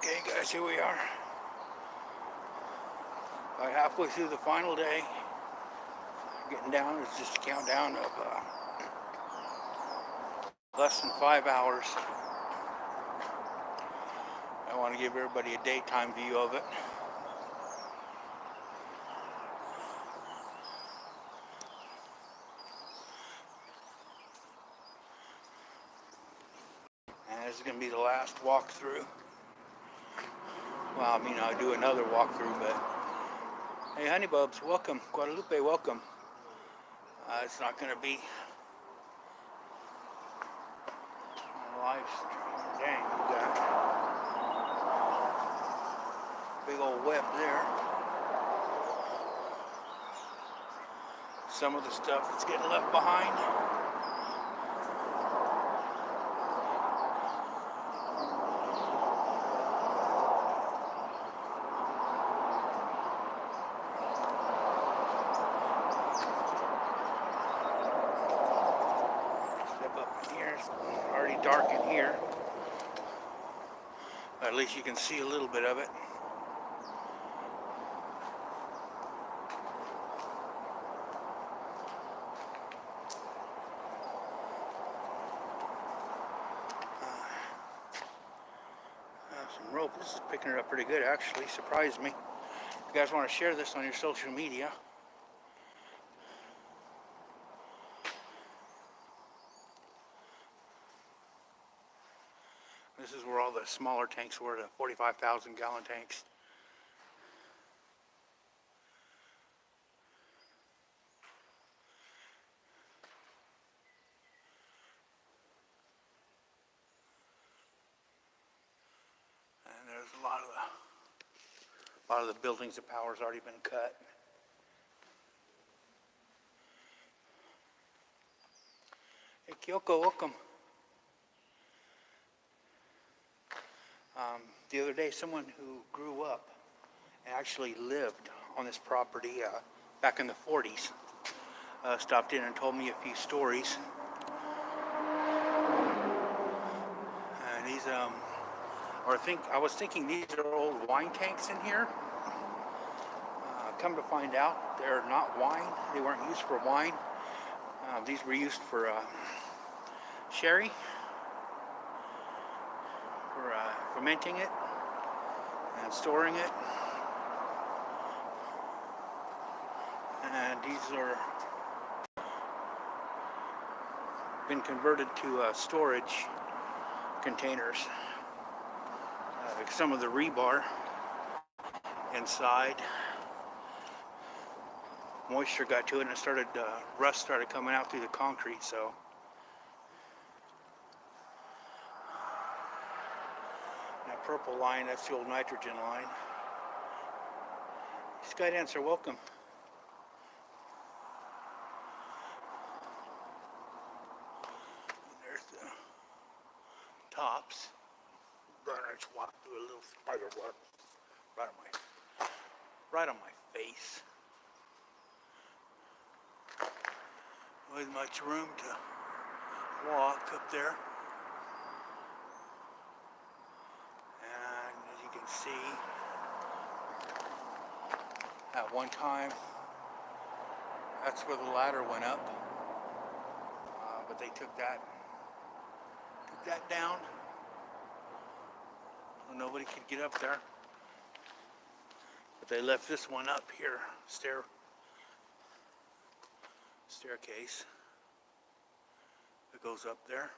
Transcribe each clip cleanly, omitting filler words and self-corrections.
Okay, guys, here we are. About halfway through the final day. Getting down, it's just a countdown of less than 5 hours. I want to give everybody a daytime view of it. And this is going to be the last walkthrough. Well, I mean, I'll do another walkthrough, but hey, Honeybubs, welcome. Guadalupe, welcome. It's not going to be a live stream. Dang, we got a big old web there. Some of the stuff that's getting left behind. Already dark in here, but at least you can see a little bit of it. Some rope. This is picking it up pretty good, actually. Surprised me. If you guys want to share this on your social media, this is where all the smaller tanks were, the 45,000 gallon tanks. And there's a lot of the buildings, the power's already been cut. Hey, Kyoko, welcome. The other day, someone who grew up and actually lived on this property back in the 40s stopped in and told me a few stories. And these, I was thinking these are old wine tanks in here. Come to find out, they're not wine. They weren't used for wine. These were used for sherry, for fermenting it and storing it. And these are been converted to storage containers. Like some of the rebar inside, moisture got to it and it started, rust started coming out through the concrete, so. That purple line, that's the old nitrogen line. Skydancer, welcome. There's the tops. I just walked through a little spider web right on my face. With much room to walk up there. And as you can see, at one time, that's where the ladder went up. But they took that down. So nobody could get up there. But they left this one up here, staircase that goes up there.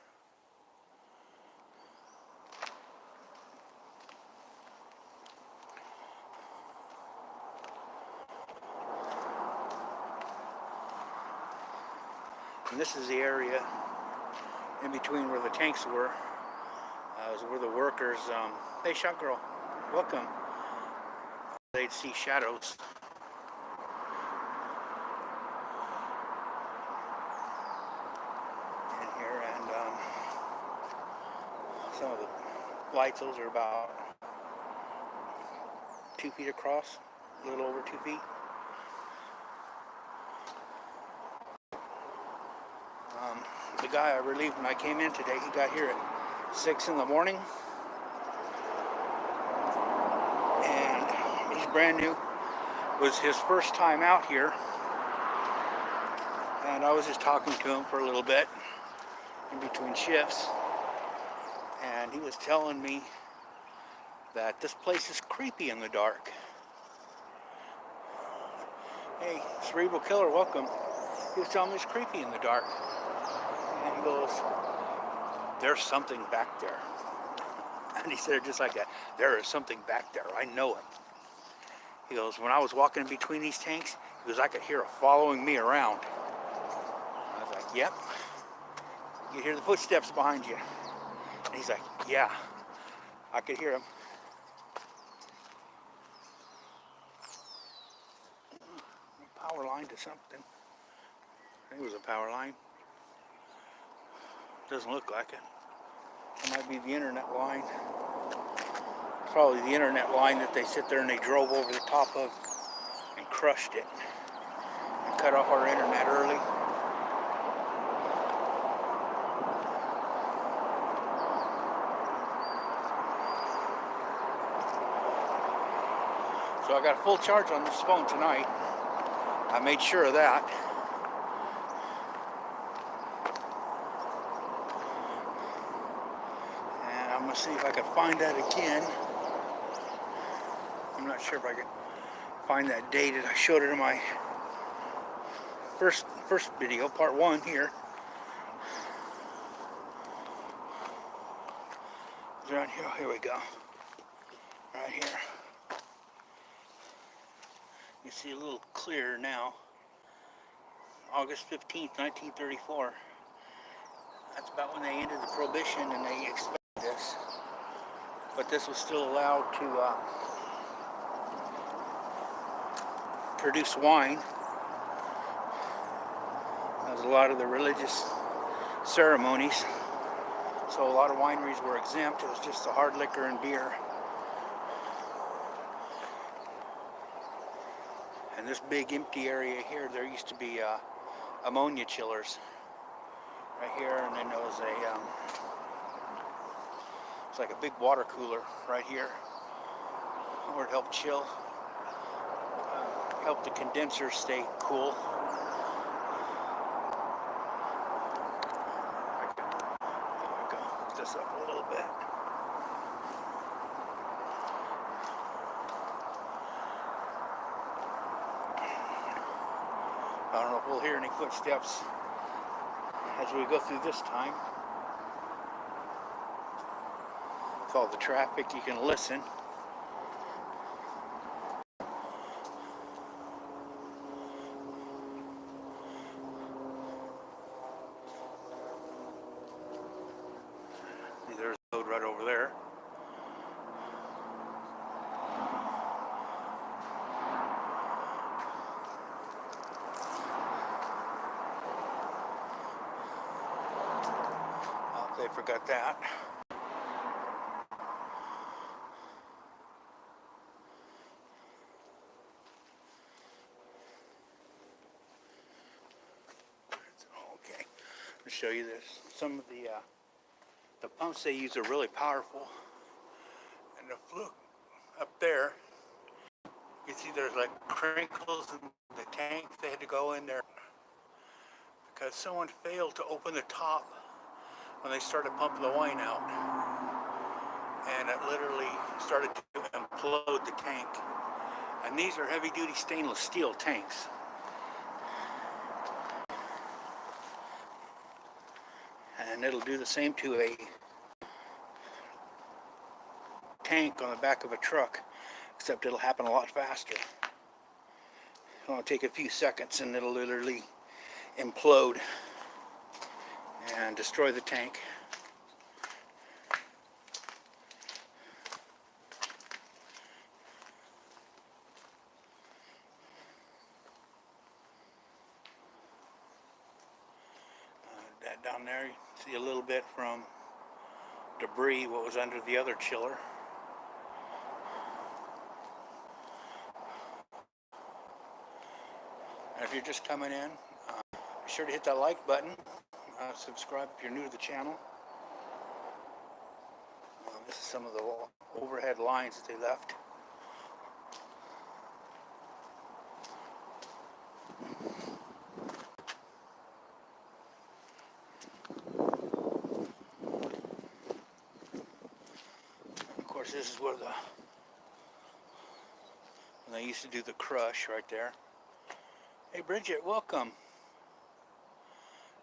And this is the area in between where the tanks were. Is where the workers, hey shot girl, welcome. They'd see shadows. In here, and some of the lights, those are about 2 feet across, a little over 2 feet. The guy I relieved when I came in today, he got here at 6 in the morning. and he's brand new. It was his first time out here, and I was just talking to him for a little bit in between shifts, and he was telling me that this place is creepy in the dark. Hey, Cerebral Killer, welcome. He was telling me it's creepy in the dark. And he goes, there's something back there. And he said it just like that. There is something back there. I know it. He goes, when I was walking in between these tanks, he goes, I could hear it following me around. I was like, yep. You hear the footsteps behind you. And he's like, yeah, I could hear him. Power line to something. I think it was a power line. Doesn't look like it. It might be the internet line. It's probably the internet line that they sit there and they drove over the top of and crushed it. And cut off our internet early. So I got a full charge on this phone tonight. I made sure of that. And I'm going to see if I can find that again. I'm not sure if I can find that dated. I showed it in my first video, part 1 here. Right here, here we go. Right here. You see a little clearer now. August 15th, 1934. That's about when they ended the prohibition and they expanded this. But this was still allowed to produce wine. There was a lot of the religious ceremonies. So a lot of wineries were exempt. It was just the hard liquor and beer. And this big empty area here, there used to be ammonia chillers right here, and then there was it's like a big water cooler right here where it helped chill, help the condenser stay cool. There we go. Hook this up a little bit. I don't know if we'll hear any footsteps as we go through this time. With all the traffic, you can listen. There's the road right over there. They forgot that. Okay, I'll show you this. Some of the pumps they use are really powerful, and the fluke up there, you see there's like crinkles in the tank. They had to go in there because someone failed to open the top when they started pumping the wine out, and it literally started to implode the tank. And these are heavy-duty stainless steel tanks. And it'll do the same to a tank on the back of a truck, except it'll happen a lot faster. It'll take a few seconds and it'll literally implode and destroy the tank. That down there, you see a little bit from debris, what was under the other chiller. And if you're just coming in, be sure to hit that like button. Subscribe if you're new to the channel. This is some of the overhead lines that they left. course, this is where when they used to do the crush right there. Hey, Bridget, welcome.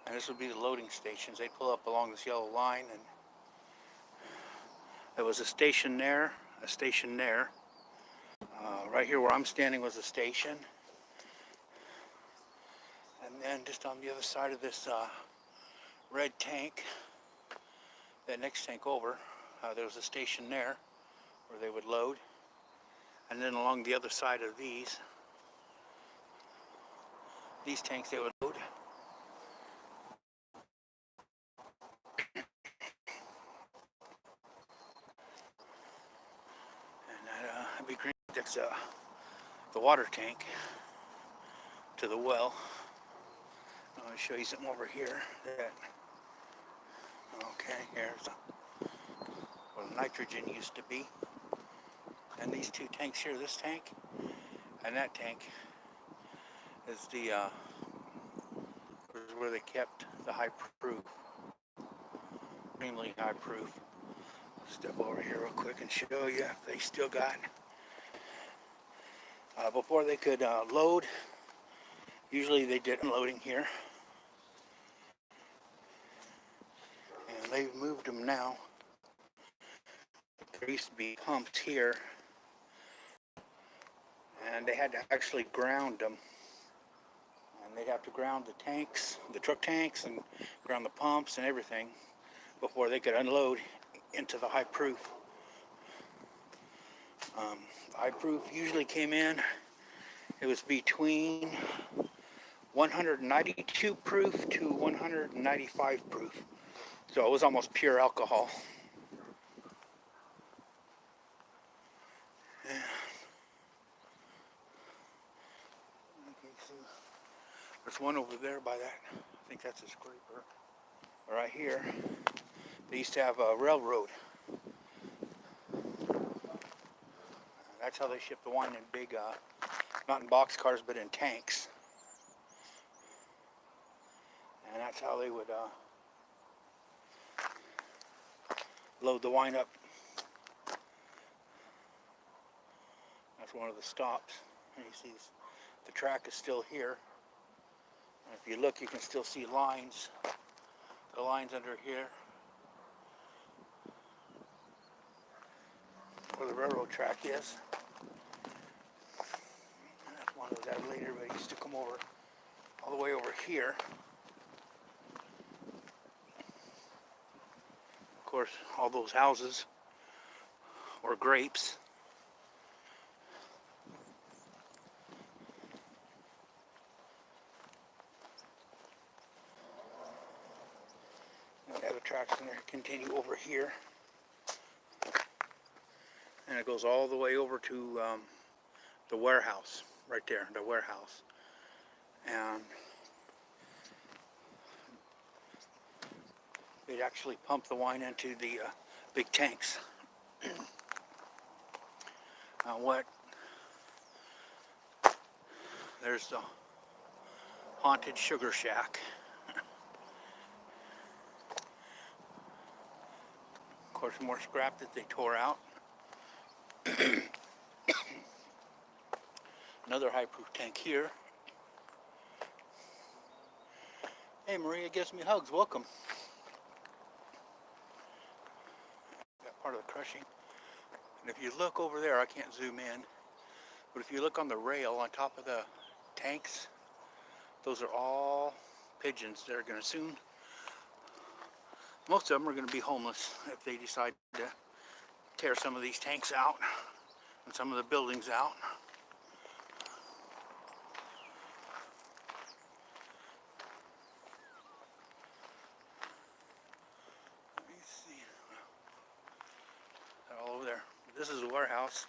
And this would be the loading stations. They'd pull up along this yellow line, and there was a station there, a station there. Right here where I'm standing was a station. And then just on the other side of this red tank, that next tank over, there was a station there where they would load. And then along the other side of these tanks they would load. And that big green, that's the water tank to the well. I'm going to show you something over here. Okay, here's where the nitrogen used to be. And these two tanks here, this tank and that tank, is where they kept the high proof, extremely high proof. Step over here real quick and show you if they still got. Before they could load, usually they did unloading here. And they've moved them now. There used to be pumps here, and they had to actually ground them. And they'd have to ground the tanks, the truck tanks, and ground the pumps and everything before they could unload into the high proof. The high proof usually came in, it was between 192 proof to 195 proof. So it was almost pure alcohol. Yeah. Okay, so there's one over there by that. I think that's a scraper. Right here, they used to have a railroad. That's how they ship the wine in big, not in box cars, but in tanks. And that's how they would load the wine up. That's one of the stops. And you see the track is still here. And if you look, you can still see lines. The lines under here, where the railroad track is. And that's one that was added later, but it used to come over all the way over here. Of course, all those houses were grapes. We have the tracks in there continue over here. And it goes all the way over to the warehouse, right there, the warehouse. And they'd actually pump the wine into the big tanks. There's the haunted sugar shack. Of course, more scrap that they tore out. Another high proof tank here. Hey, Maria gives me hugs. Welcome. That part of the crushing. And if you look over there, I can't zoom in, but if you look on the rail on top of the tanks, those are all pigeons that are going to soon, most of them are going to be homeless if they decide to tear some of these tanks out and some of the buildings out. Let me see. They're all over there. This is a warehouse.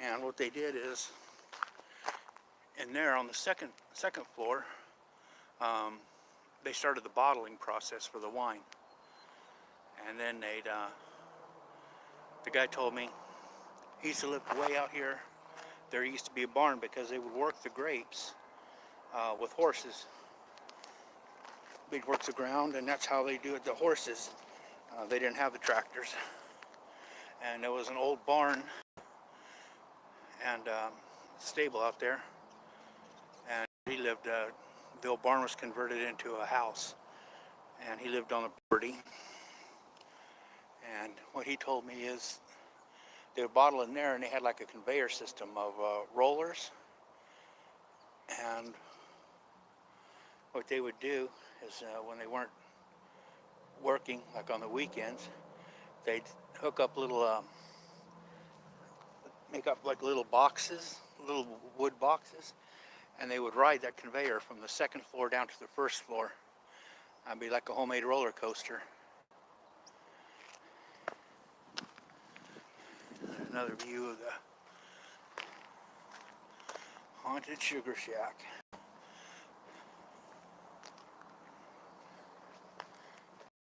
And what they did is, in there on the second floor, they started the bottling process for the wine. And then the guy told me, he used to live way out here. There used to be a barn because they would work the grapes with horses. They'd work the ground, and that's how they do it, the horses. They didn't have the tractors. and there was an old barn and stable out there, and he lived. The old barn was converted into a house, and he lived on the property. And what he told me is they would bottle in there, and they had like a conveyor system of rollers. And what they would do is when they weren't working, like on the weekends, they'd hook up little, make up like little boxes, little wood boxes, and they would ride that conveyor from the second floor down to the first floor. It'd be like a homemade roller coaster. Another view of the haunted sugar shack.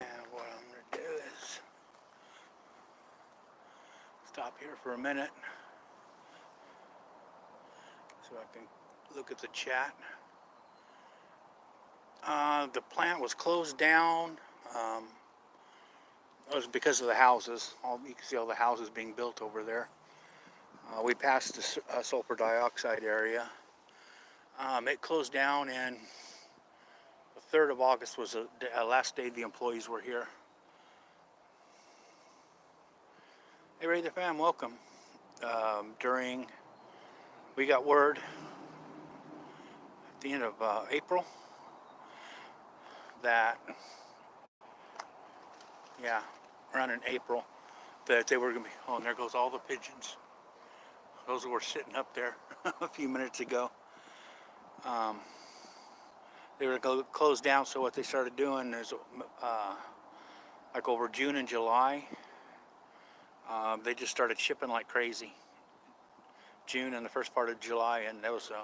And what I'm going to do is stop here for a minute so I can look at the chat. The plant was closed down. It was because of the houses. You can see all the houses being built over there. We passed the sulfur dioxide area. It closed down, and the 3rd of August was the last day the employees were here. Hey, Ray the Fam, welcome. We got word at the end of April that, yeah, around in April, that they were going to be, oh, and there goes all the pigeons. Those were sitting up there a few minutes ago. They were going to close down, so what they started doing is, like over June and July, they just started shipping like crazy. June and the first part of July, and there was a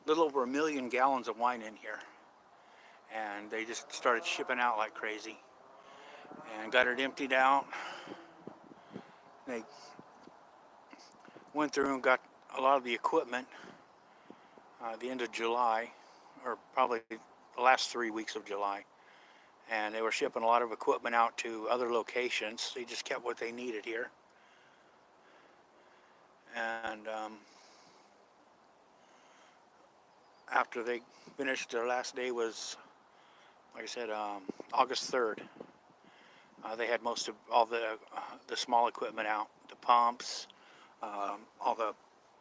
little over 1 million gallons of wine in here. And they just started shipping out like crazy. And got it emptied out. They went through and got a lot of the equipment at the end of July, or probably the last 3 weeks of July. And they were shipping a lot of equipment out to other locations. They just kept what they needed here. And after they finished, their last day was, like I said, August 3rd. They had most of all the small equipment out, the pumps, all the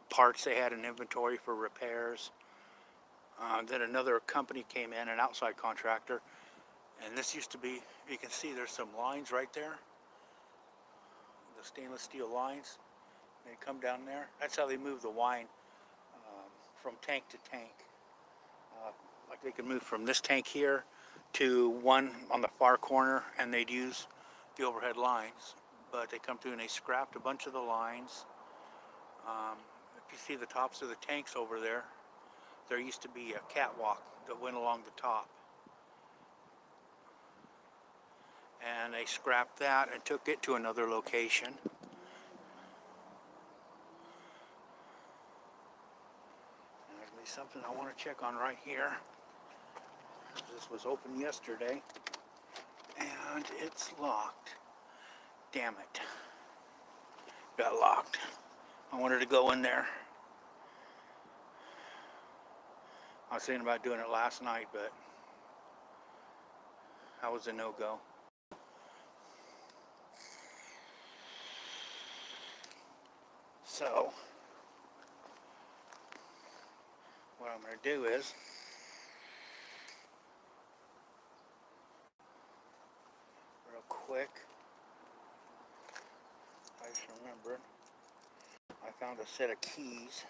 parts they had in inventory for repairs. Then another company came in, an outside contractor, and this used to be, you can see there's some lines right there, the stainless steel lines. They come down there. That's how they move the wine from tank to tank. Like they could move from this tank here to one on the far corner, and they'd use the overhead lines. But they come through and they scrapped a bunch of the lines. If you see the tops of the tanks over there, there used to be a catwalk that went along the top. And they scrapped that and took it to another location. There's gonna be something I want to check on right here. This was open yesterday, and it's locked. Damn it. Got locked. I wanted to go in there. I was thinking about doing it last night, but that was a no-go. So, what I'm going to do is, real quick, I just remembered, I found a set of keys,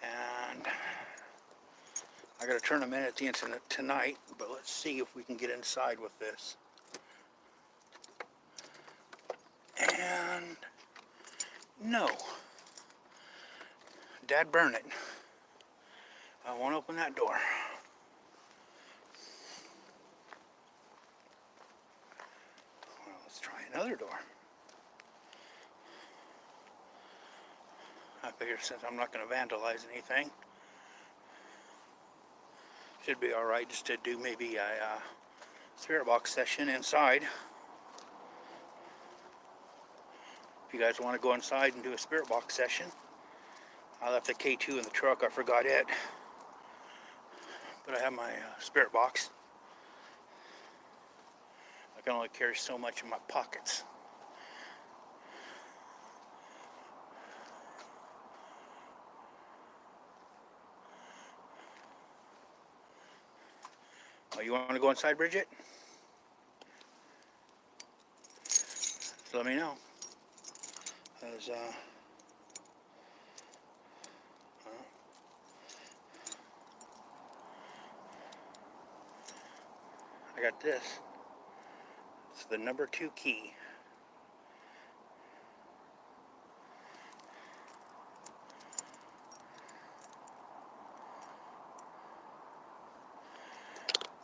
and I got to turn them in at the incident tonight, but let's see if we can get inside with this. And no, Dad burn it. I won't open that door. Well, let's try another door. I figure since I'm not going to vandalize anything, should be all right just to do maybe a spirit box session inside. If you guys want to go inside and do a spirit box session. I left the K2 in the truck. I forgot it. But I have my spirit box. I can only carry so much in my pockets. Oh, you want to go inside, Bridget? So let me know. 'Cause, I got this. It's the number 2 key.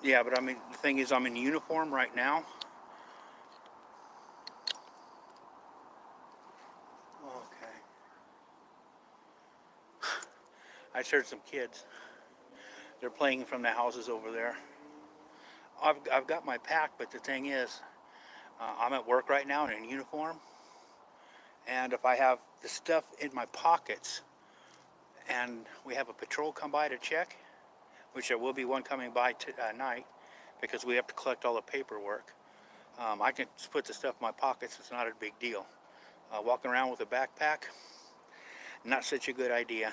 Yeah, but I mean, the thing is, I'm in uniform right now. Okay. I just heard some kids. They're playing from the houses over there. I've got my pack, but the thing is, I'm at work right now in uniform. And if I have the stuff in my pockets and we have a patrol come by to check, which there will be one coming by tonight because we have to collect all the paperwork, I can just put the stuff in my pockets. It's not a big deal. Walking around with a backpack, not such a good idea.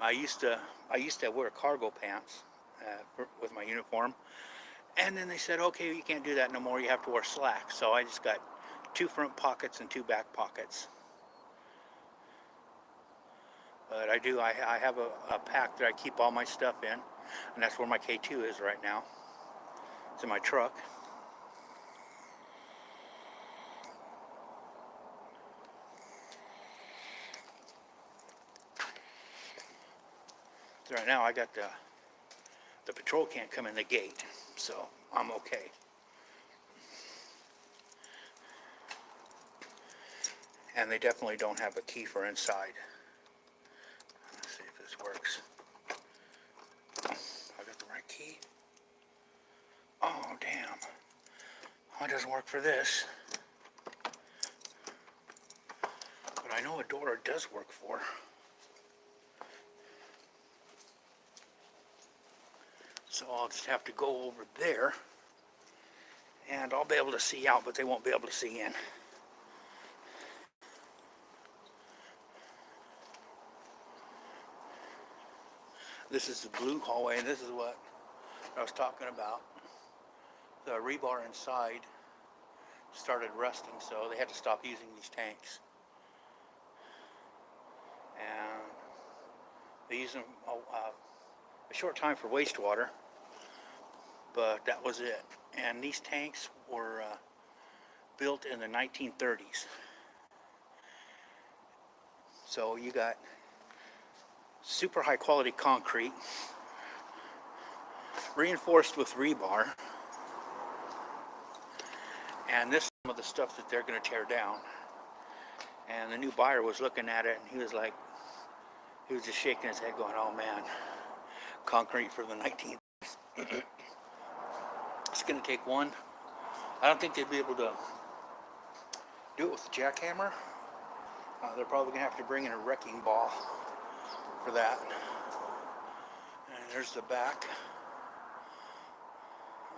I used to wear cargo pants with my uniform, and then they said, okay, you can't do that no more. You have to wear slacks. So I just got 2 front pockets and 2 back pockets. But I have a pack that I keep all my stuff in, and that's where my K2 is right now. It's in my truck. So right now I got the patrol can't come in the gate, so I'm okay. And they definitely don't have a key for inside. Let's see if this works. I got the right key. Oh, damn. Oh, it doesn't work for this. But I know a door it does work for. So I'll just have to go over there, and I'll be able to see out, but they won't be able to see in. This is the blue hallway, and this is what I was talking about. The rebar inside started rusting, so they had to stop using these tanks. And they use them a short time for wastewater, but that was it. And these tanks were built in the 1930s. So you got super high quality concrete, reinforced with rebar, and this is some of the stuff that they're going to tear down. And the new buyer was looking at it, and he was just shaking his head going, oh man, concrete for the 1930s. It's going to take one. I don't think they'd be able to do it with a jackhammer. They're probably going to have to bring in a wrecking ball for that. And there's the back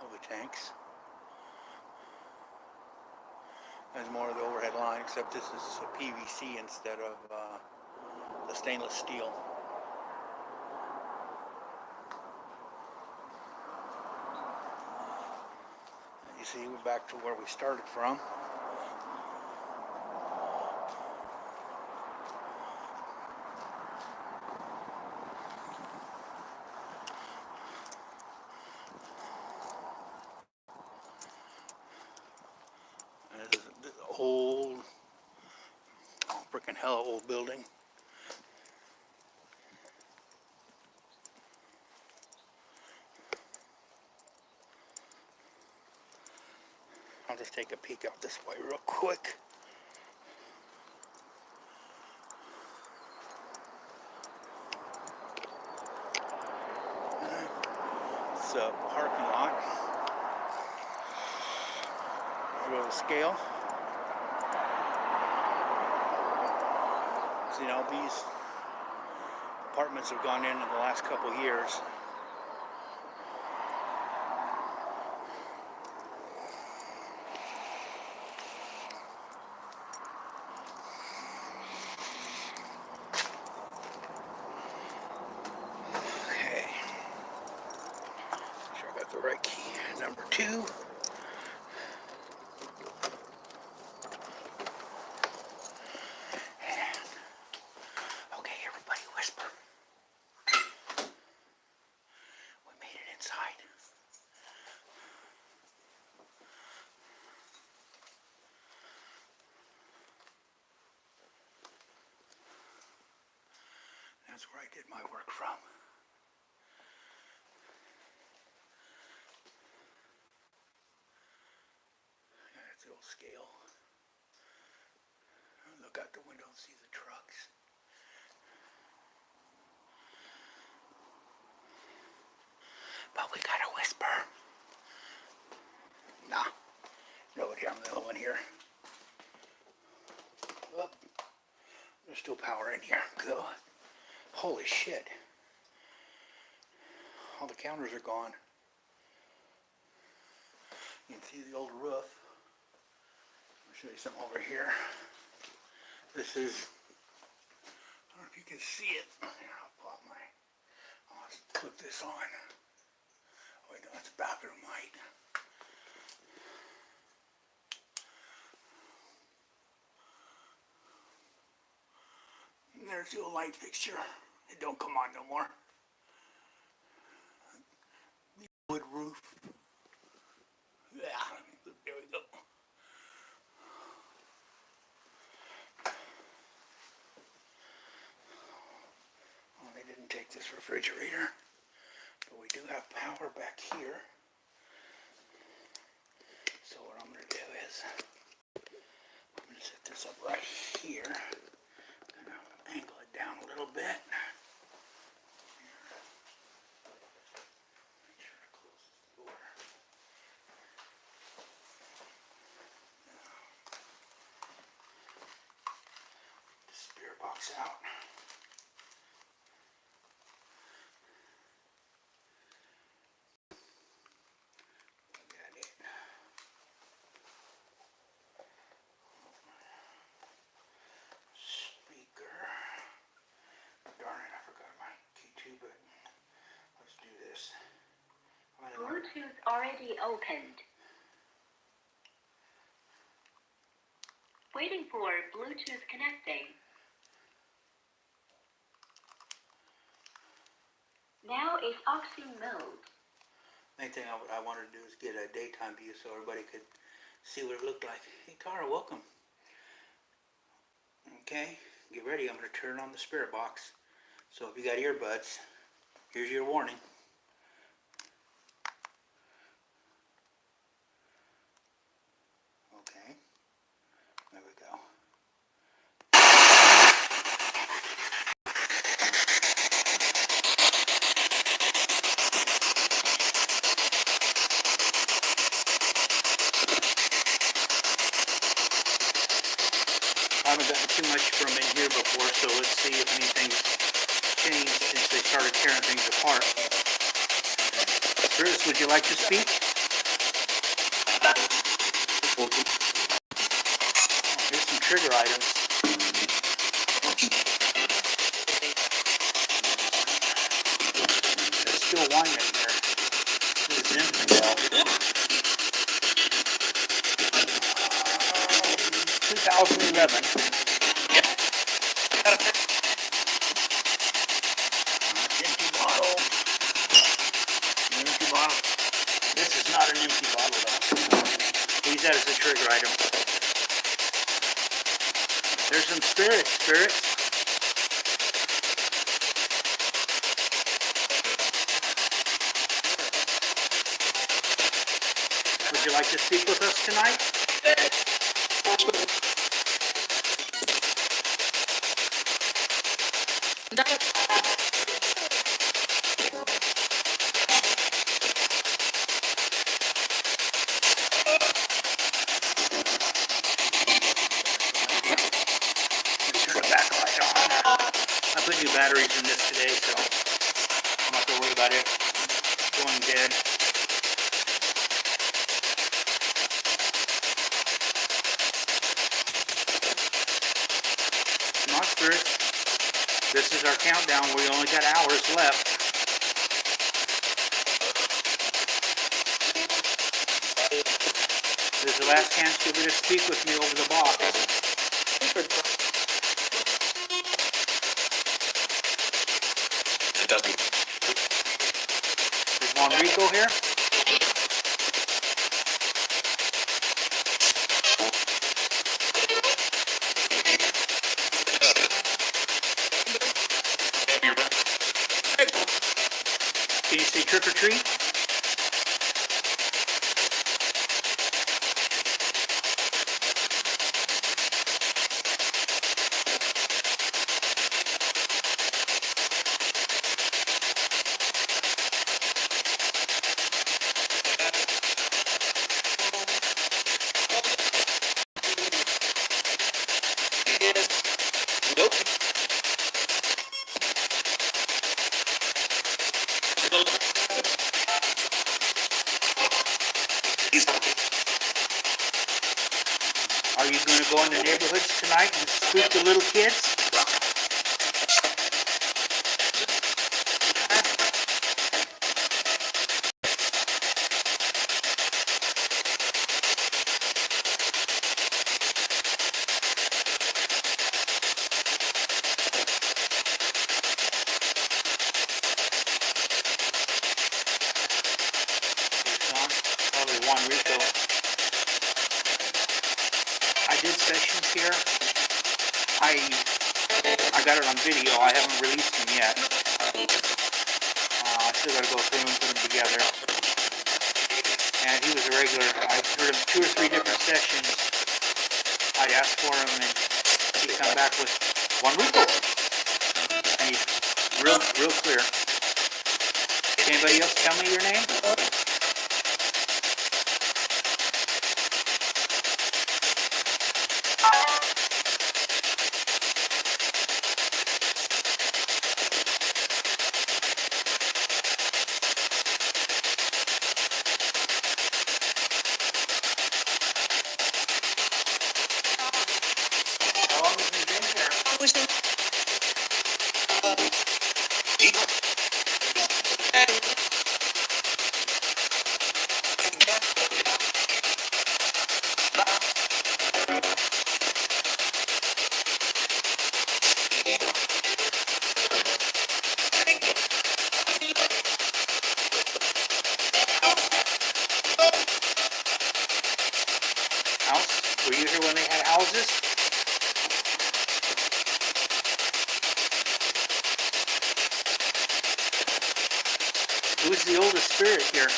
of the tanks. There's more of the overhead line, except this is a PVC instead of the stainless steel. You see, we're back to where we started from. And this is an old, freaking hell old building. I'll just take a peek out this way real quick. It's a parking lot. through the scale. So, you know, these apartments have gone in the last couple years. Okay. Make sure I got the right key. Number 2. Okay, everybody whisper. We made it inside. That's where I did my work from. Yeah, that's the old scale. Look out the window and see the trucks. But we gotta whisper. Nah, nobody. I'm the only one here. Oh, there's still power in here. Good. Holy shit. All the counters are gone. You can see the old roof. I'll show you something over here. This is, I don't know if you can see it. Here, I'll just put this on. Oh wait, no, that's bathroom light. And there's the old light fixture. It don't come on no more. The wood roof. Yeah, there we go. Well, they didn't take this refrigerator, but we do have power back here. So what I'm going to do is, I'm going to set this up right here. I'm going to angle it down a little bit. Make sure to close the door. The spirit box out. Bluetooth already opened. Waiting for Bluetooth connecting. Now is aux mode. Main thing I wanted to do is get a daytime view so everybody could see what it looked like. Hey Tara, welcome. Okay, get ready. I'm going to turn on the spirit box. So if you got earbuds, here's your warning. Okay, there we go. I haven't gotten too much from in here before, so let's see if anything's changed since they started tearing things apart. Bruce, would you like to speak? Oh, here's some trigger items. There's still wine in there. This is Zinfandel. 2011. Empty bottle. Empty bottle. This is not an empty bottle though. Use that as a trigger item. There's some spirits. Would you like to speak with us tonight? batteries in this today, so I'm not gonna worry about it going dead. Come on, Spirit. This is our countdown. We only got hours left. This is the last chance you'll get to speak with me over the box. Is Juan Rico here? Can you say trick or treat? Nope. Are you going to go in the neighborhoods tonight and spook the little kids? Probably Juan Rico. I did sessions here. I got it on video. I haven't released them yet. I still got to go through and put them together. And he was a regular. I heard him 2 or 3 different sessions. I'd ask for him, and he'd come back with Juan Rico. And he's real clear. Can anybody else tell me your name? How long have you been here? House? Were you here when they had houses? Who's the oldest spirit here?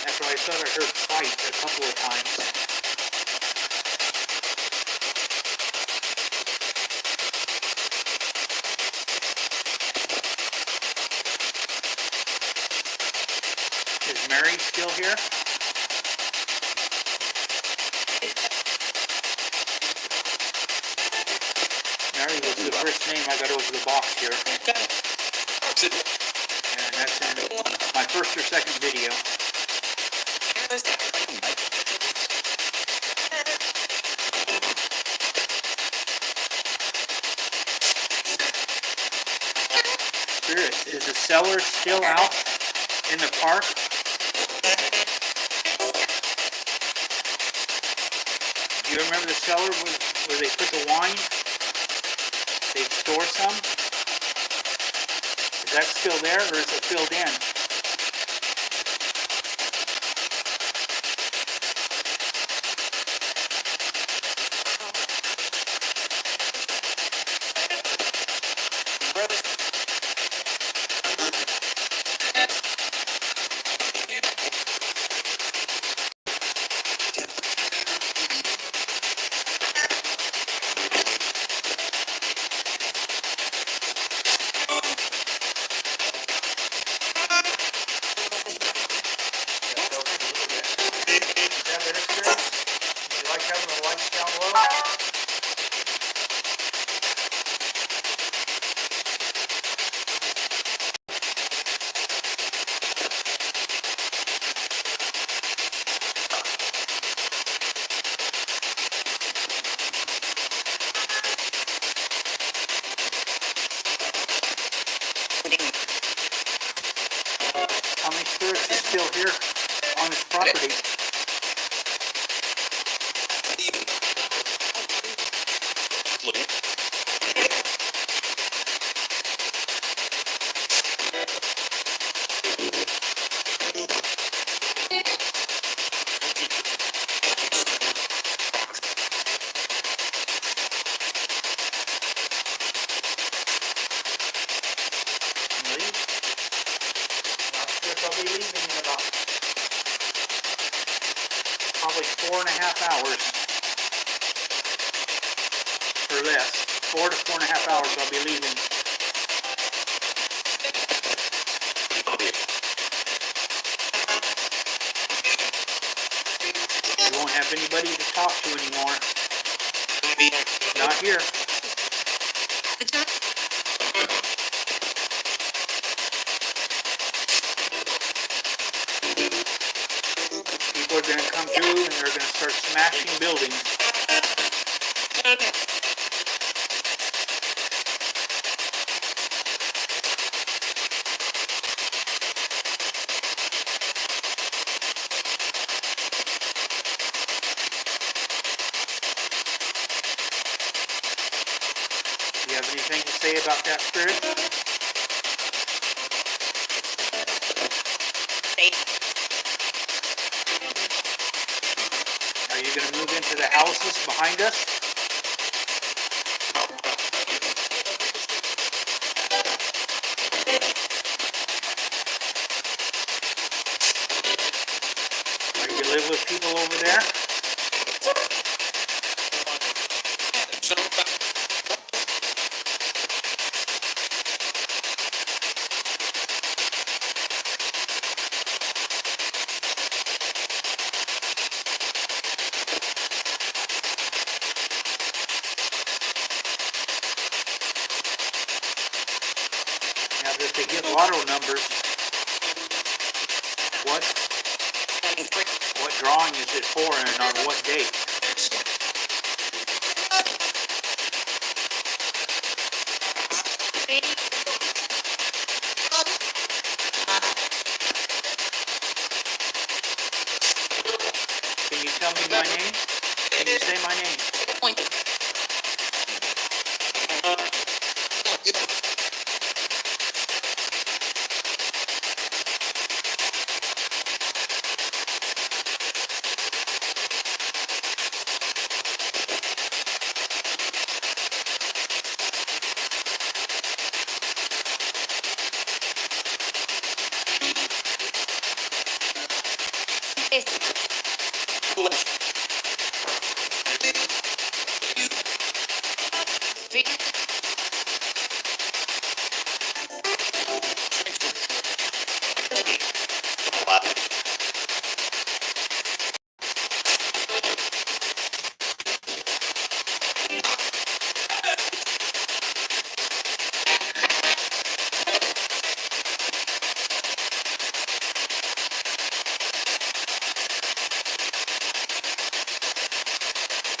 That's why I thought I heard fight a couple of times. Is Mary still here? Mary was the first name I got over the box here. And that's in my first or second video. Spirit, is the cellar still out in the park? Do you remember the cellar where they put the wine? They store some? Is that still there, or is it filled in? How many spirits are still here on this property? Leave? I'll be leaving in about probably 4.5 hours or less. 4 to 4.5 hours I'll be leaving. You won't have anybody to talk to anymore. Not here. People are going to come through and they're going to start smashing buildings. Do you have anything to say about that, Spirit? Are you going to move into the houses behind us? Are you going to live with people over there? Now that they give lotto numbers, what drawing is it for and on what date? Can you tell me my name? Can you say my name?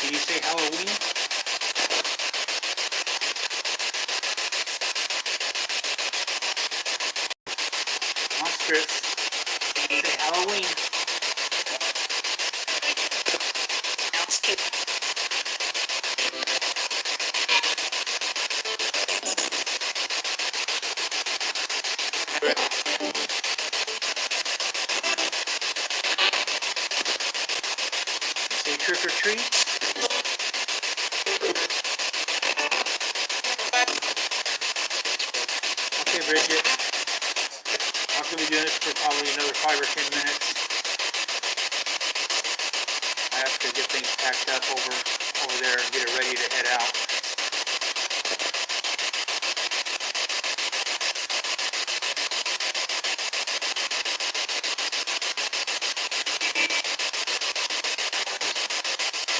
Did you say Halloween? Come on, Spirit. Say Halloween. Say trick or treat. Okay, Bridget. I'm going to be doing this for probably another 5 or 10 minutes. I have to get things packed up over there and get it ready to head out.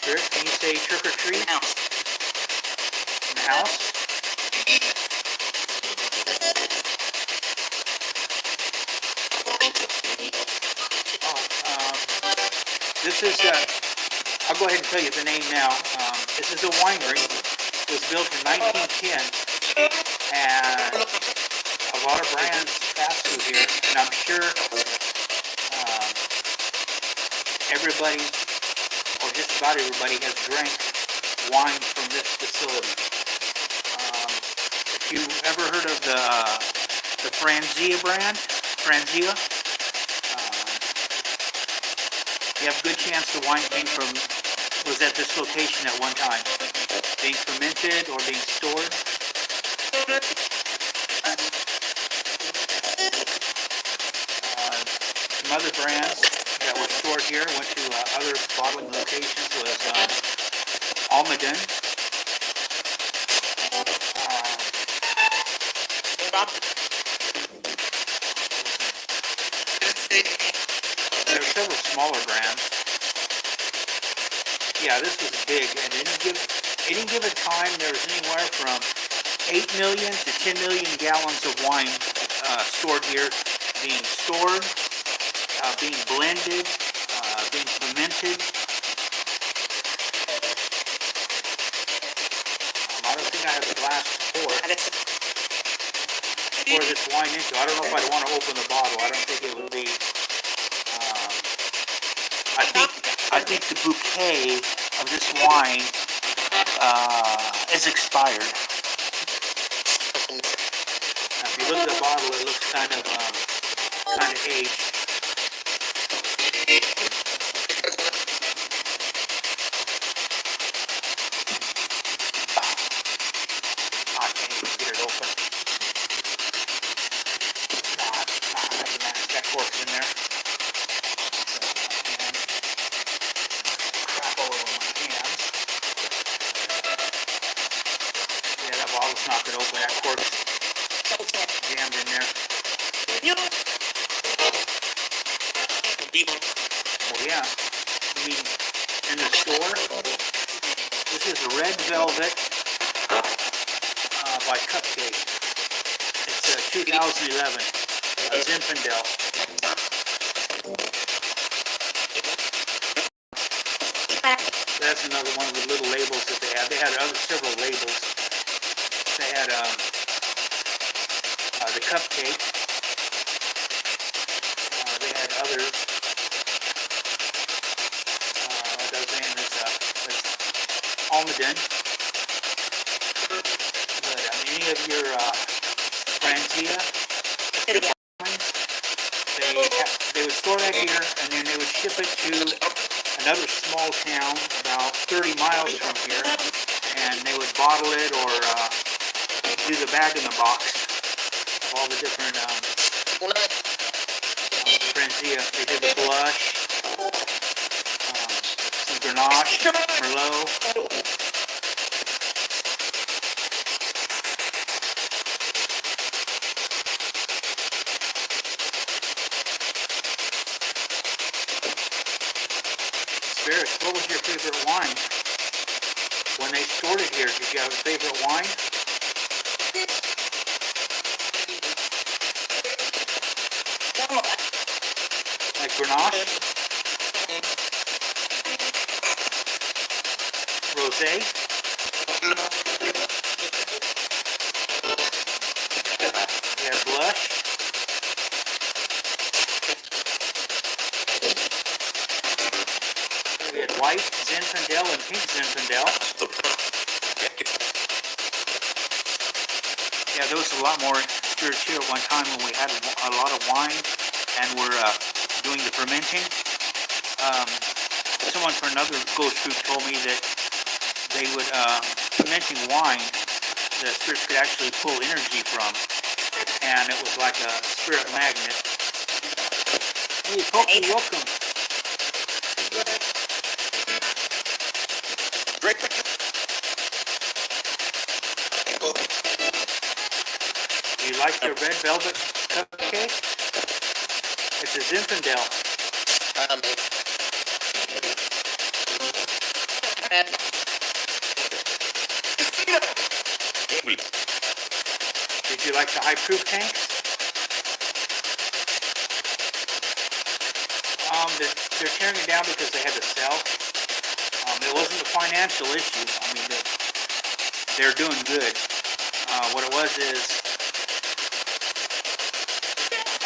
Spirit, can you say trick or treat? In the house? This is, I'll go ahead and tell you the name now. This is a winery. It was built in 1910, and a lot of brands pass through here. And I'm sure everybody, or just about everybody, has drank wine from this facility. If you ever heard of the Franzia brand, Franzia, you have a good chance the wine was at this location at one time, being fermented or being stored. Some other brands that were stored here, went to other bottling locations, was Almaden. There were several smaller brands. Yeah, this was big, and any given time there was anywhere from 8 million to 10 million gallons of wine stored here, being stored, being blended, being fermented. I don't think I have a glass to pour this wine into. I don't know if I'd want to open the bottle. I don't think it would be. I think the bouquet of this wine is expired. Now, if you look at the bottle, it looks kind of aged. I can't even get it open. That cork's in there. Crap all over my hands. Yeah, that bottle's not going to open. That cork's jammed in there. Oh yeah. I mean, in the store, this is a Red Velvet by Cupcake. It's 2011. Zinfandel. That's another one of the little labels that they had. They had several labels. They had the Cupcake. They had others. Almaden. But any of your Franzia, they would store that here, and then they would ship it to another small town about 30 miles from here, and they would bottle it or do the bag in the box of all the different Franzia. They did the blush, some Grenache, Merlot. Spirits, what was your favorite wine? When they stored it here, did you have a favorite wine? Like Grenache? Rosé? You had blush? We had white Zinfandel and pink Zinfandel. Yeah, there was a lot more spirits here at one time when we had a lot of wine and were doing the fermenting. Someone from another ghost group told me that they would, fermenting wine, the spirits could actually pull energy from, and it was like a spirit magnet. Hey, Pokey, welcome. You like your Red Velvet Cupcake? It's a Zinfandel. Did you like the high proof tanks? They're tearing it down because they had to sell. It wasn't a financial issue. I mean, they're doing good. What it was is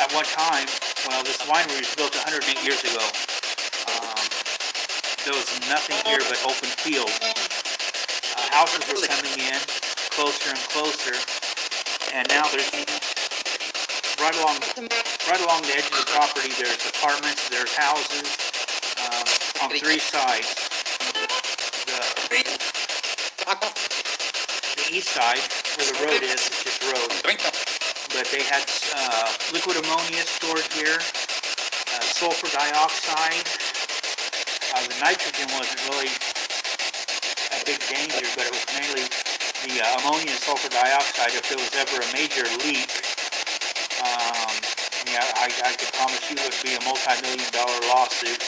at one time, well, this winery was built 108 years ago. There was nothing here but open field. Houses were coming in closer and closer, and now there's right along the edge of the property. There's apartments, there's houses on three sides. The east side, where the road is, it's just road. But they had liquid ammonia stored here, sulfur dioxide. The nitrogen wasn't really a big danger, but it was mainly the ammonia and sulfur dioxide. If there was ever a major leak, yeah, I could promise you it would be a multi-million-dollar lawsuit.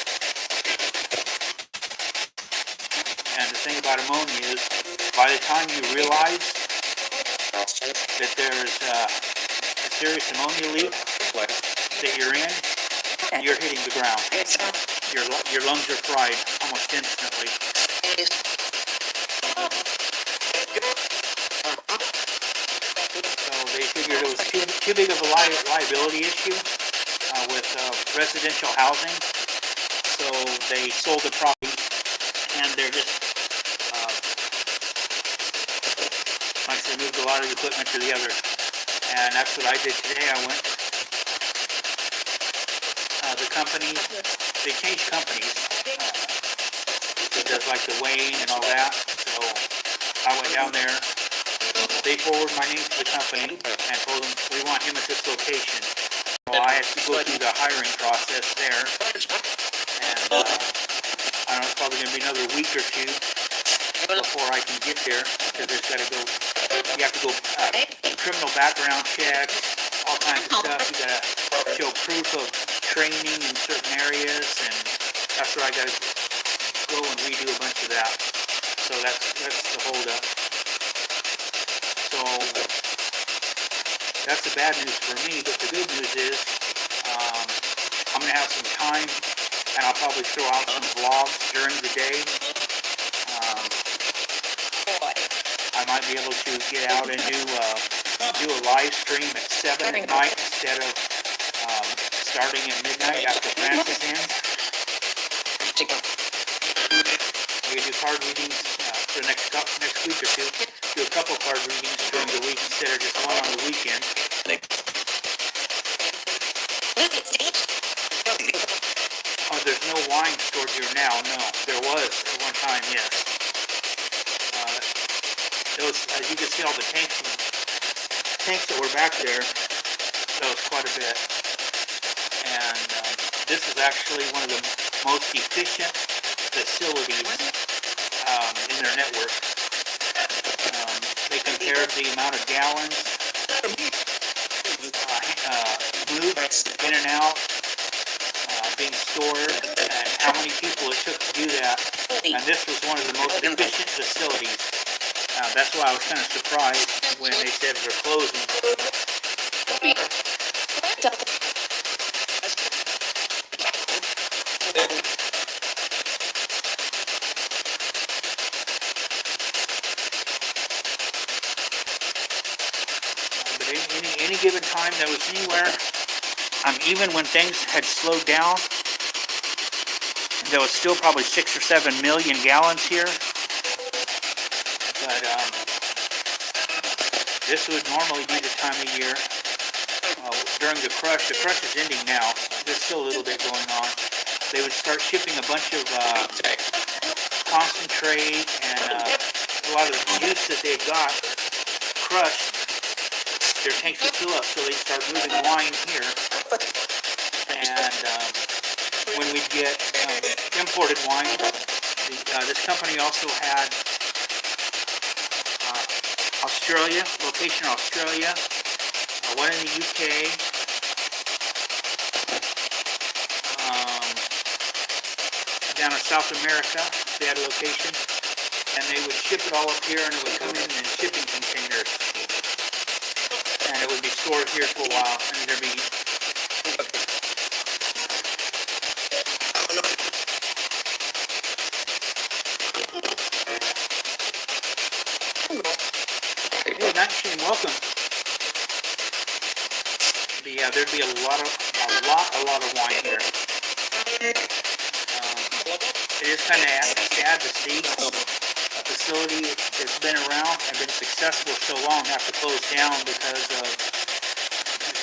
And the thing about ammonia is, by the time you realize that there's a serious ammonia leak that you're in, you're hitting the ground. Your lungs are fried almost instantly. So they figured it was too big of a liability issue with residential housing. So they sold the property, and they're just like they moved a lot of equipment to the other. And that's what I did today. I went. The company, they changed companies. It does like the weighing and all that. So I went down there. They forwarded my name to the company and told them we want him at this location. So I had to go through the hiring process there. And I don't know, it's probably going to be another week or two before I can get there, because there's got to go. You have to go criminal background checks, all kinds of stuff. You got to show proof of training in certain areas, and that's where I got to go and redo a bunch of that. So that's the holdup. So that's the bad news for me, but the good news is I'm going to have some time, and I'll probably throw out some vlogs during the day. I might be able to get out and do a live stream at 7 at night instead of starting at midnight after Francis ends. We can do card readings for the next week or two. Do a couple card readings during the week instead of just one on the weekend. Oh, there's no wine stored here now. No, there was at one time. Yes. Those, as you can see, all the tanks that were back there. That was quite a bit. And this is actually one of the most efficient facilities in their network. They compared the amount of gallons moved in and out, being stored, and how many people it took to do that. And this was one of the most efficient facilities. That's why I was kind of surprised when they said they're closing. But any given time that was anywhere, even when things had slowed down, there was still probably 6 or 7 million gallons here. But this would normally be the time of year during the crush. The crush is ending now. There's still a little bit going on. They would start shipping a bunch of concentrate and a lot of the juice that they got crushed. Their tanks would fill up, so they start moving wine here. And when we get imported wine, this company also had Australia, location Australia, one in the UK, down in South America, they had a location, and they would ship it all up here, and it would come in shipping containers, and it would be stored here for a while, and there'd be Hey, night Shane, welcome. The yeah, there'd be a lot of wine here. It is kind of sad to see a facility that's been around and been successful so long have to close down because of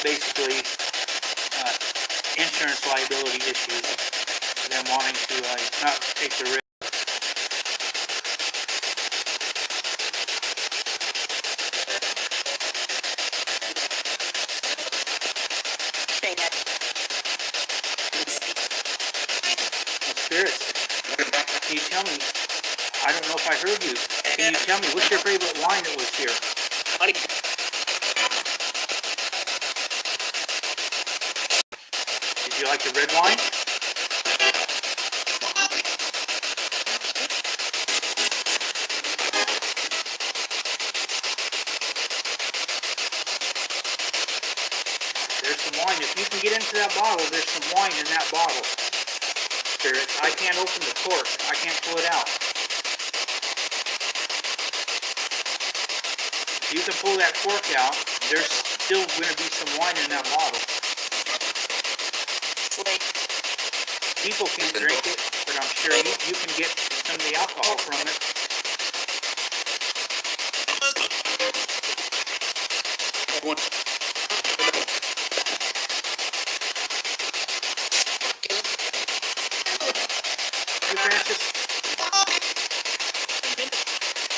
basically insurance liability issues. Them wanting to not take the risk. Spirits, can you tell me, I don't know if I heard you, can you tell me what's your favorite wine that was here? Did you like the red wine? There's some wine. If you can get into that bottle, there's some wine in that bottle. Spirits. I can't open the cork. I can't pull it out. If you can pull that cork out, there's still going to be some wine in that bottle. People can drink it, but I'm sure you can get some of the alcohol from it. Hey, Francis.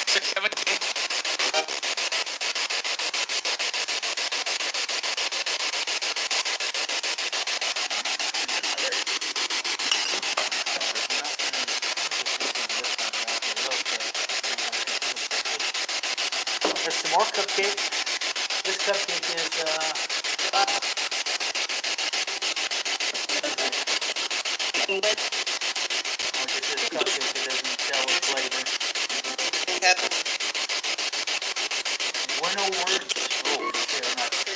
6, 7, 8. There's some more cupcakes. This cupcake is, this is a cupcake that doesn't tell a flavor. Winowrz, Gewurztramintr.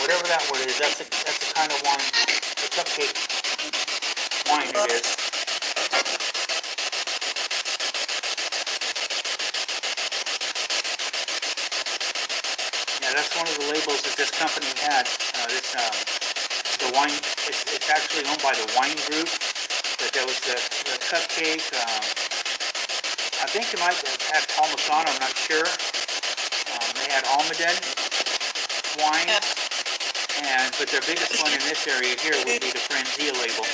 Whatever that word is, that's the kind of wine, the cupcake wine it is. Yeah, that's one of the labels that this company had. The wine, it's actually owned by the wine group, but there was the cupcake, I think it might have had Parmesan, I'm not sure. They had Almaden wine, but their biggest one in this area here would be the Franzia label.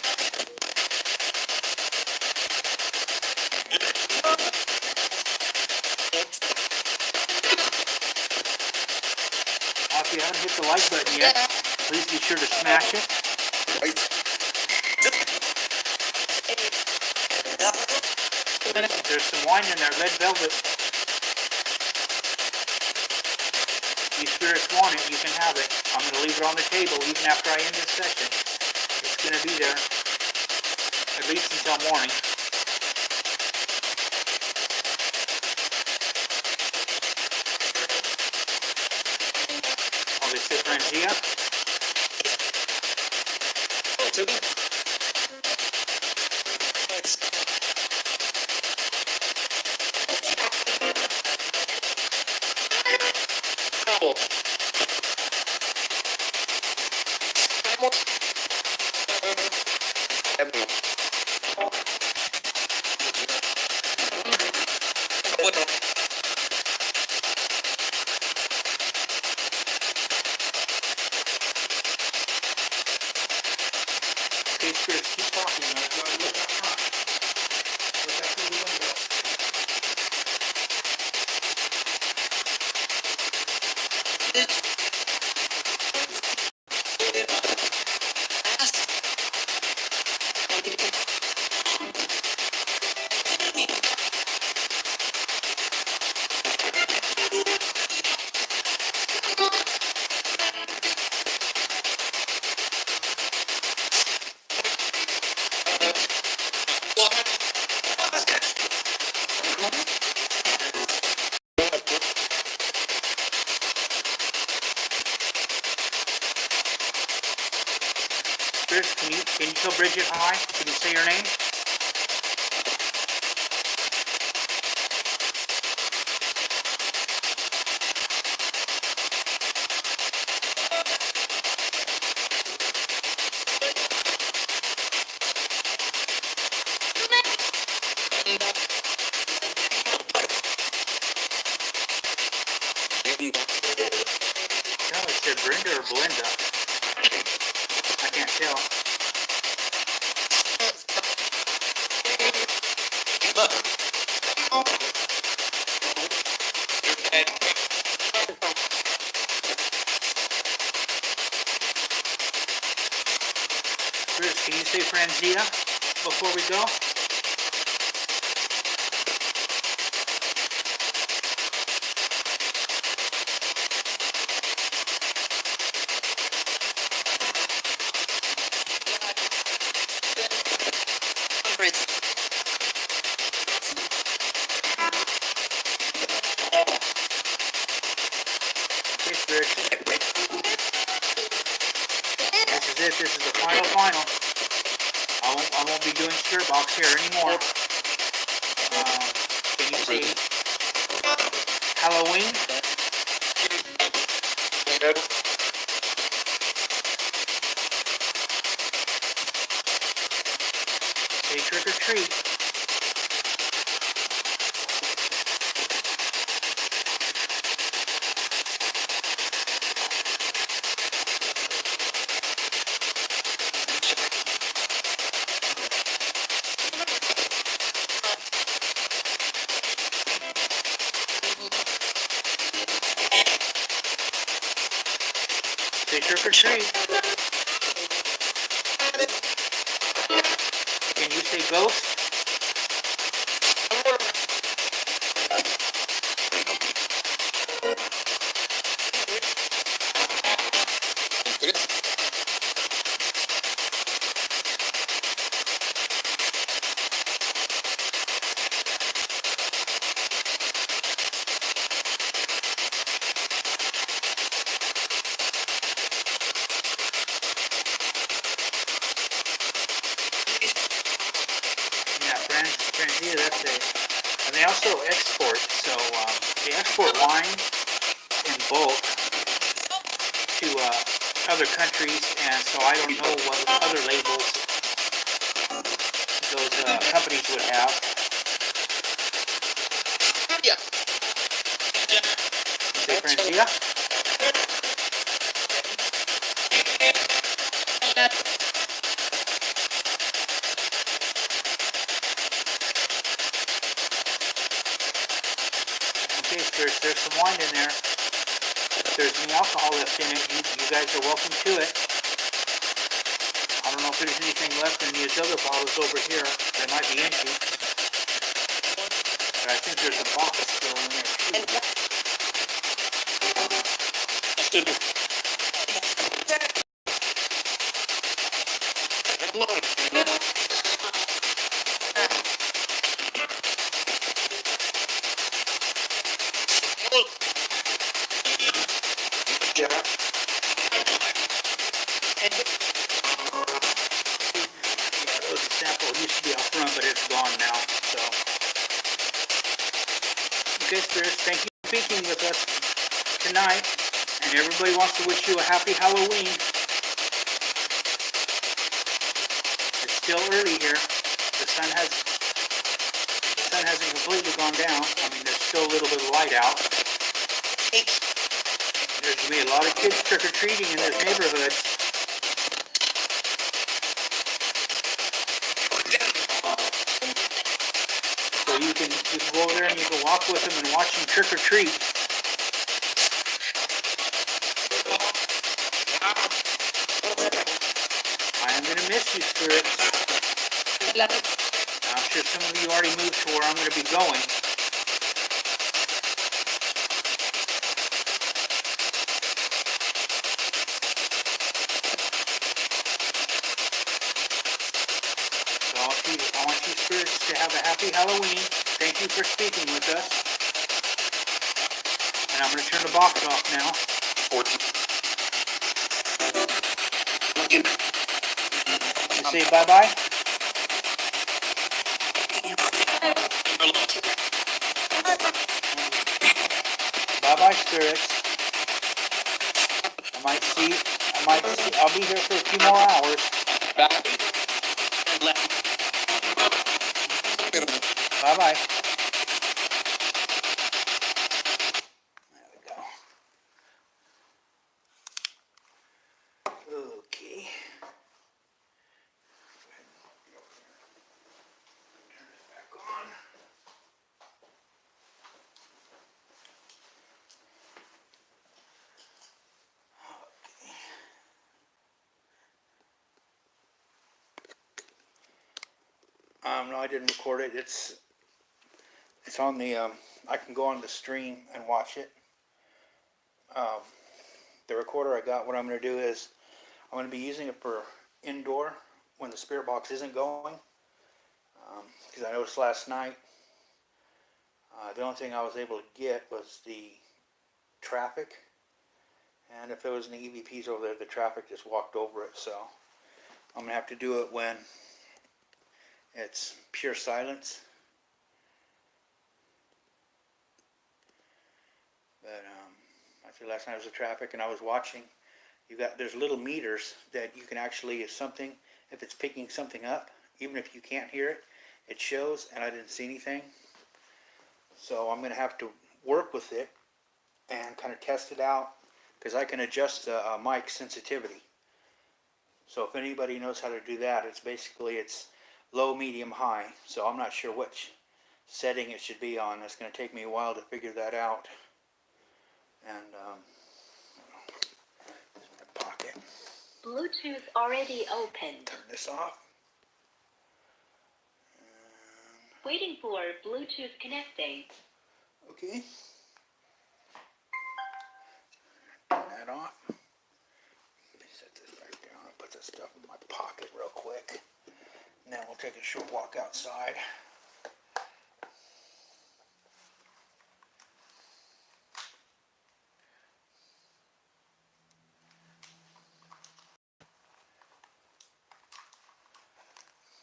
If you haven't hit the like button yet, please be sure to smash it. There's some wine in that red velvet. If you spirits want it, you can have it. I'm going to leave it on the table even after I end this session. It's going to be there at least until morning. Oh, they say Franzia? Okay, spirits, keep talking. Look out front. Look out through the window. Spirits, can you tell Bridget hi? Can you say her name? Tell it said Brenda or Belinda. I can't tell. Chris, can you say Franzia before we go? Okay, Spirit. This is it. This is the final. I won't be doing Spirit Box here anymore. Can you say Halloween? Say trick or treat. Say trick or treat. Can you say ghost? Franzia, that's it. And they also export, so they export wine in bulk to other countries, and so I don't know what other labels those companies would have. Yeah. Say Franzia? Okay, there's some wine in there. If there's any alcohol left in it, you guys are welcome to it. I don't know if there's anything left in these other bottles over here. They might be empty. But I think there's a box still in there too. Sample used to be out front, but it's gone now. So, okay, Spirits, thank you for speaking with us tonight, and everybody wants to wish you a happy Halloween. It's still early here. The sun hasn't completely gone down. I mean, there's still a little bit of light out. There's gonna be a lot of kids trick-or-treating in this neighborhood. So you can go over there and you can walk with them and watch them trick or treat. I am going to miss you, Spirits. I'm sure some of you already moved to where I'm going to be going. So I want you Spirits to have a happy Halloween. Thank you for speaking with us. And I'm going to turn the box off now. 14. You say bye-bye? Bye-bye, Spirits. I'll be here for a few more hours. Bye-bye. There we go. No, I didn't record it. It's on the. I can go on the stream and watch it. The recorder I got. What I'm going to do is I'm going to be using it for indoor when the spirit box isn't going. Because I noticed last night the only thing I was able to get was the traffic, and if there was any EVPs over there, the traffic just walked over it. So I'm going to have to do it when it's pure silence. But I last night was the traffic, and I was watching. There's little meters that you can actually, if it's picking something up, even if you can't hear it, it shows, and I didn't see anything. So I'm going to have to work with it and kind of test it out, because I can adjust the mic sensitivity. So if anybody knows how to do that, it's low, medium, high. So I'm not sure which setting it should be on. It's going to take me a while to figure that out. And this is my pocket. Bluetooth already opened. Turn this off. Waiting for Bluetooth connecting. Okay. Turn that off. Let me set this back down and put this stuff in my pocket real quick. And then we'll take a short walk outside.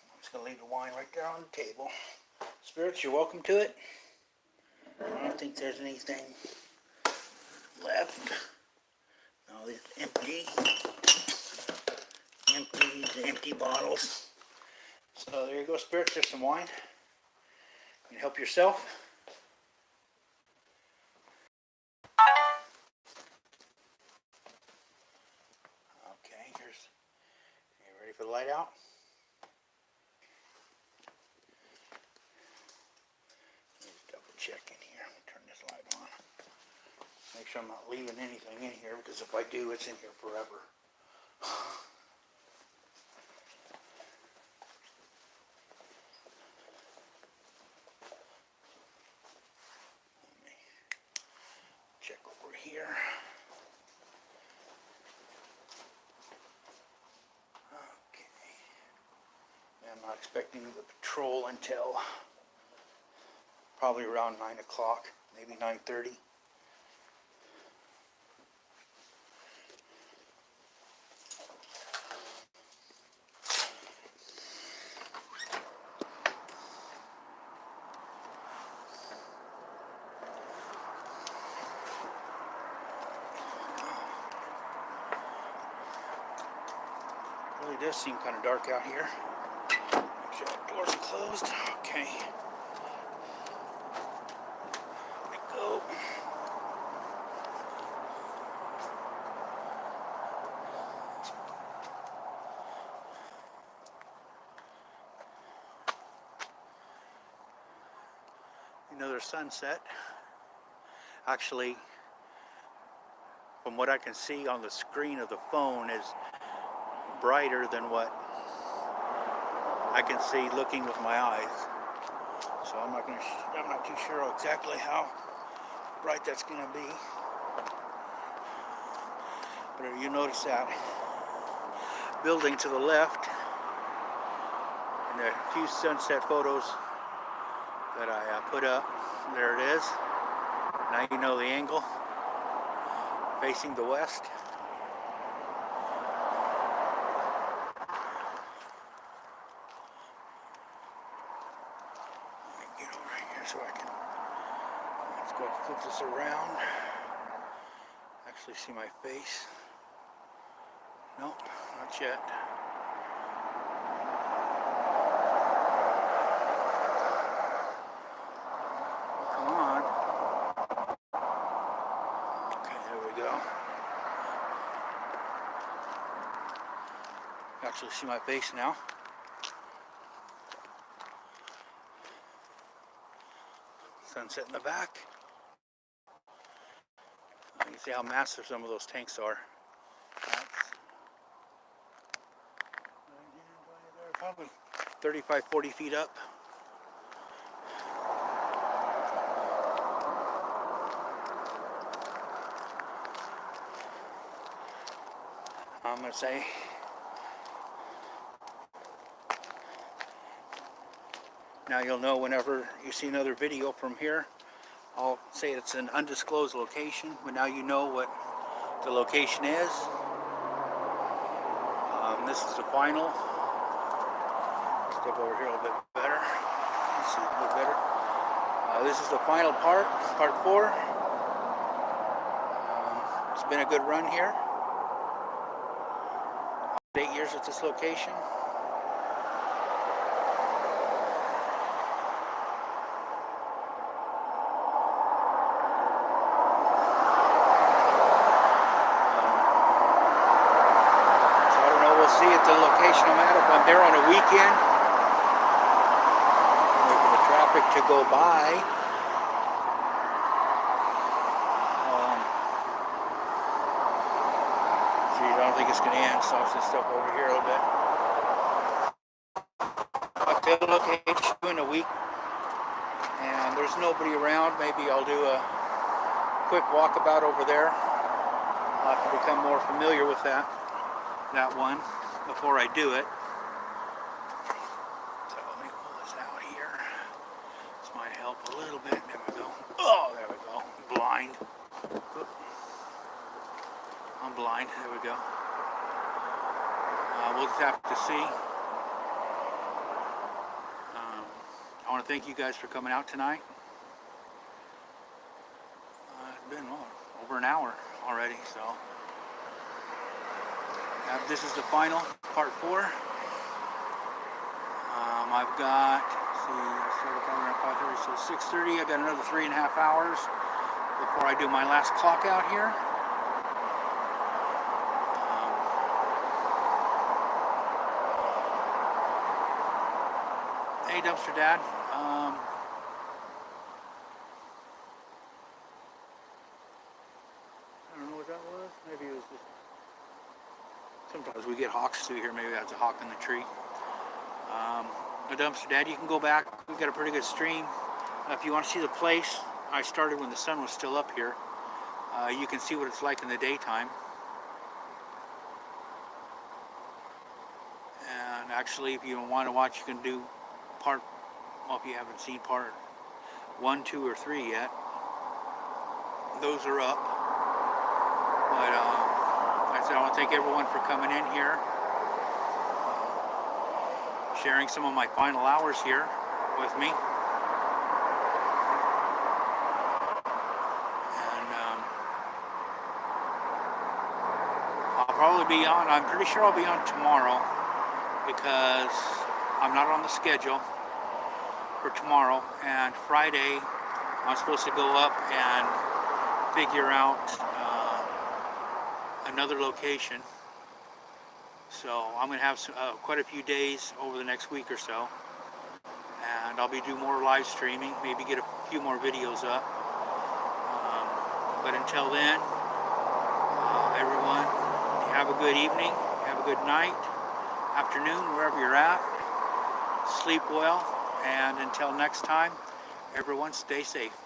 I'm just going to leave the wine right there on the table. Spirits, you're welcome to it. I don't think there's anything left. No, it's empty. Empty bottles. So there you go, spirits. There's some wine. You can help yourself. Okay, you ready for the light out? Double check in here. Turn this light on. Make sure I'm not leaving anything in here, because if I do, it's in here forever. Let me check over here. Okay. I'm not expecting the patrol until probably around 9 o'clock, maybe 9:30. Really does seem kind of dark out here. Make sure the doors are closed. Okay. There we go. Another sunset. Actually, from what I can see on the screen of the phone, is brighter than what I can see looking with my eyes. So I'm not too sure exactly how bright that's going to be. But if you notice that building to the left, and the few sunset photos that I put up, there it is. Now you know the angle, facing the west. Get over here so I can, let's go ahead and flip this around. Actually see my face. Nope, not yet. Come on. Okay, there we go. Actually see my face now. Sunset in the back. You can see how massive some of those tanks are. That's probably 35, 40 feet up. I'm going to say now you'll know whenever you see another video from here. I'll say it's an undisclosed location, but now you know what the location is. This is the final. Step over here a little bit better. Let's see a little better. This is the final part 4. It's been a good run here. 8 years at this location. See at the location I'm at, if I'm there on a weekend, wait for the traffic to go by. Geez, I don't think it's going to end, so I'll just step over here a little bit. I'll tell the location in a week, and there's nobody around. Maybe I'll do a quick walkabout over there. I'll have to become more familiar with that one before I do it. So let me pull this out here. This might help a little bit. There we go. Oh, there we go. Blind. Oop. I'm blind. There we go. We'll just have to see. I want to thank you guys for coming out tonight. It's been over an hour already, so. This is the final, part 4. I've got, let's see, I started coming around 5:30, so 6:30. I've got another 3.5 hours before I do my last clock out here. Hey, Dumpster Dad. I don't know what that was. Maybe it was just... Sometimes we get hawks through here. Maybe that's a hawk in the tree. The Dumpster Dad, you can go back. We've got a pretty good stream. If you want to see the place, I started when the sun was still up here. You can see what it's like in the daytime. And actually, if you want to watch, you can do part, well, if you haven't seen part 1, 2, or 3 yet, those are up. But like I said, I want to thank everyone for coming in here, sharing some of my final hours here with me. And I'll probably be on, I'm pretty sure I'll be on tomorrow, because I'm not on the schedule for tomorrow. And Friday, I'm supposed to go up and figure out another location. So I'm going to have quite a few days over the next week or so, and I'll be doing more live streaming, maybe get a few more videos up. But until then, everyone, have a good evening, have a good night, afternoon, wherever you're at. Sleep well, and until next time, everyone stay safe.